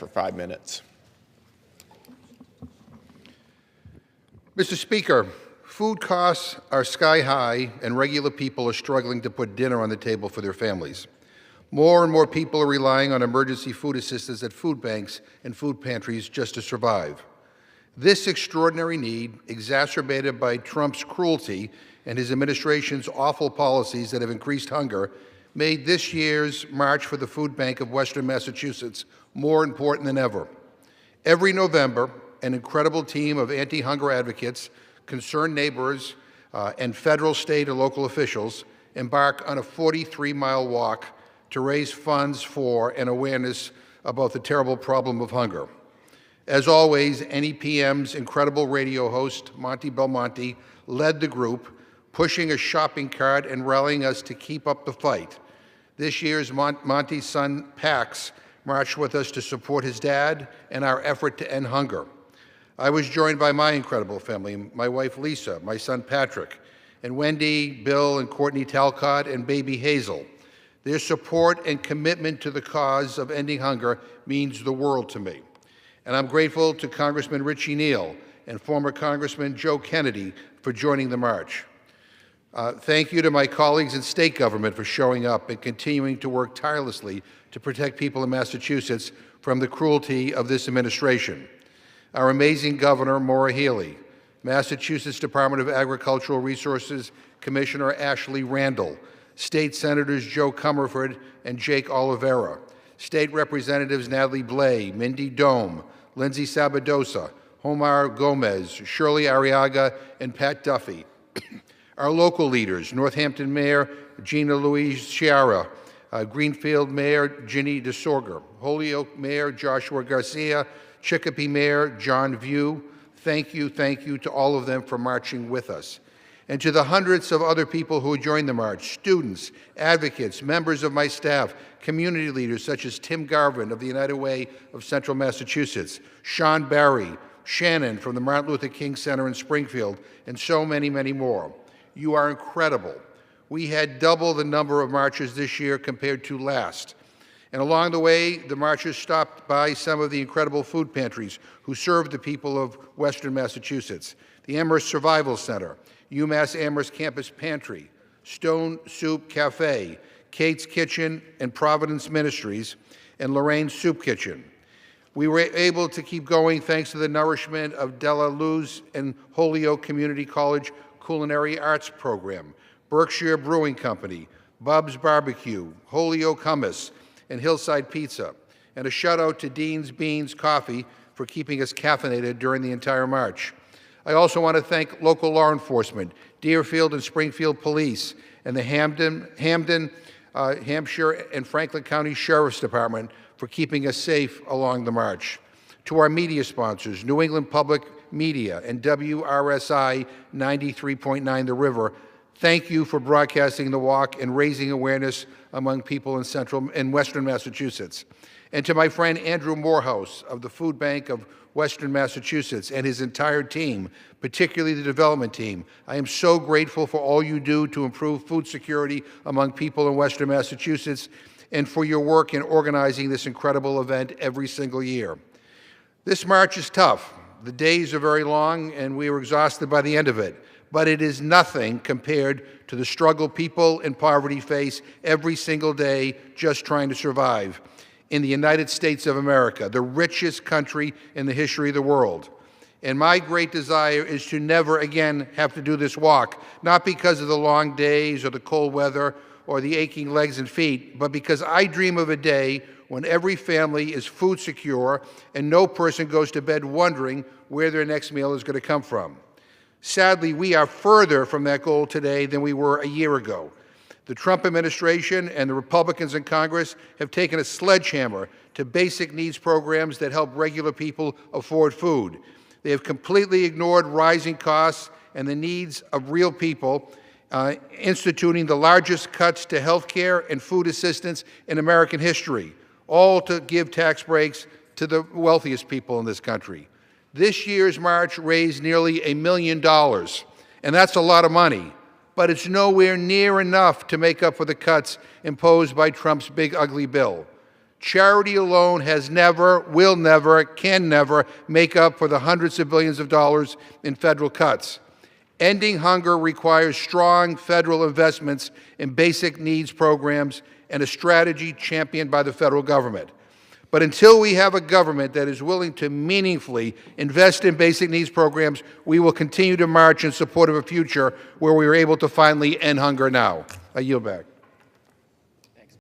for 5 minutes. Mr. Speaker, food costs are sky high and regular people are struggling to put dinner on the table for their families. More and more people are relying on emergency food assistance at food banks and food pantries just to survive. This extraordinary need, exacerbated by Trump's cruelty and his administration's awful policies that have increased hunger, made this year's March for the Food Bank of Western Massachusetts more important than ever. Every November, an incredible team of anti-hunger advocates, concerned neighbors, and federal, state, and local officials embark on a 43-mile walk to raise funds for and awareness about the terrible problem of hunger. As always, NEPM's incredible radio host, Monty Belmonte, led the group, pushing a shopping cart and rallying us to keep up the fight. This year's Monty's son, Pax, marched with us to support his dad and our effort to end hunger. I was joined by my incredible family, my wife Lisa, my son Patrick, and Wendy, Bill, and Courtney Talcott, and baby Hazel. Their support and commitment to the cause of ending hunger means the world to me. And I'm grateful to Congressman Richie Neal and former Congressman Joe Kennedy for joining the march. Thank you to my colleagues in state government for showing up and continuing to work tirelessly to protect people in Massachusetts from the cruelty of this administration. Our amazing Governor, Maura Healey, Massachusetts Department of Agricultural Resources Commissioner Ashley Randall, State Senators Joe Comerford and Jake Oliveira, State Representatives Natalie Blais, Mindy Dome, Lindsay Sabadosa, Omar Gomez, Shirley Arriaga, and Pat Duffy. Our local leaders, Northampton Mayor Gina Louise Chiara, Greenfield Mayor Ginny DeSorger, Holyoke Mayor Joshua Garcia, Chicopee Mayor John View. Thank you to all of them for marching with us. And to the hundreds of other people who joined the march, students, advocates, members of my staff, community leaders such as Tim Garvin of the United Way of Central Massachusetts, Sean Barry, Shannon from the Martin Luther King Center in Springfield, and so many, many more. You are incredible. We had double the number of marchers this year compared to last. And along the way, the marchers stopped by some of the incredible food pantries who serve the people of Western Massachusetts. The Amherst Survival Center, UMass Amherst Campus Pantry, Stone Soup Cafe, Kate's Kitchen and Providence Ministries, and Lorraine's Soup Kitchen. We were able to keep going thanks to the nourishment of Della Luz and Holyoke Community College Culinary Arts Program, Berkshire Brewing Company, Bub's Barbecue, Holyoke Hummus, and Hillside Pizza. And a shout out to Dean's Beans Coffee for keeping us caffeinated during the entire march. I also want to thank local law enforcement, Deerfield and Springfield Police, and the Hampshire and Franklin County Sheriff's Department for keeping us safe along the march. To our media sponsors, New England Public Media and WRSI 93.9 The River, thank you for broadcasting the walk and raising awareness among people in Central and Western Massachusetts. And to my friend Andrew Morehouse of the Food Bank of Western Massachusetts and his entire team, particularly the development team, I am so grateful for all you do to improve food security among people in Western Massachusetts and for your work in organizing this incredible event every single year. This march is tough. The days are very long and we were exhausted by the end of it, but it is nothing compared to the struggle people in poverty face every single day just trying to survive in the United States of America, the richest country in the history of the world. And my great desire is to never again have to do this walk, not because of the long days or the cold weather or the aching legs and feet, but because I dream of a day when every family is food secure and no person goes to bed wondering where their next meal is going to come from. Sadly, we are further from that goal today than we were a year ago. The Trump administration and the Republicans in Congress have taken a sledgehammer to basic needs programs that help regular people afford food. They have completely ignored rising costs and the needs of real people, instituting the largest cuts to health care and food assistance in American history, all to give tax breaks to the wealthiest people in this country. This year's march raised nearly $1 million, and that's a lot of money, but it's nowhere near enough to make up for the cuts imposed by Trump's big ugly bill. Charity alone has never, will never, can never make up for the hundreds of billions of dollars in federal cuts. Ending hunger requires strong federal investments in basic needs programs and a strategy championed by the federal government. But until we have a government that is willing to meaningfully invest in basic needs programs, we will continue to march in support of a future where we are able to finally end hunger now. I yield back.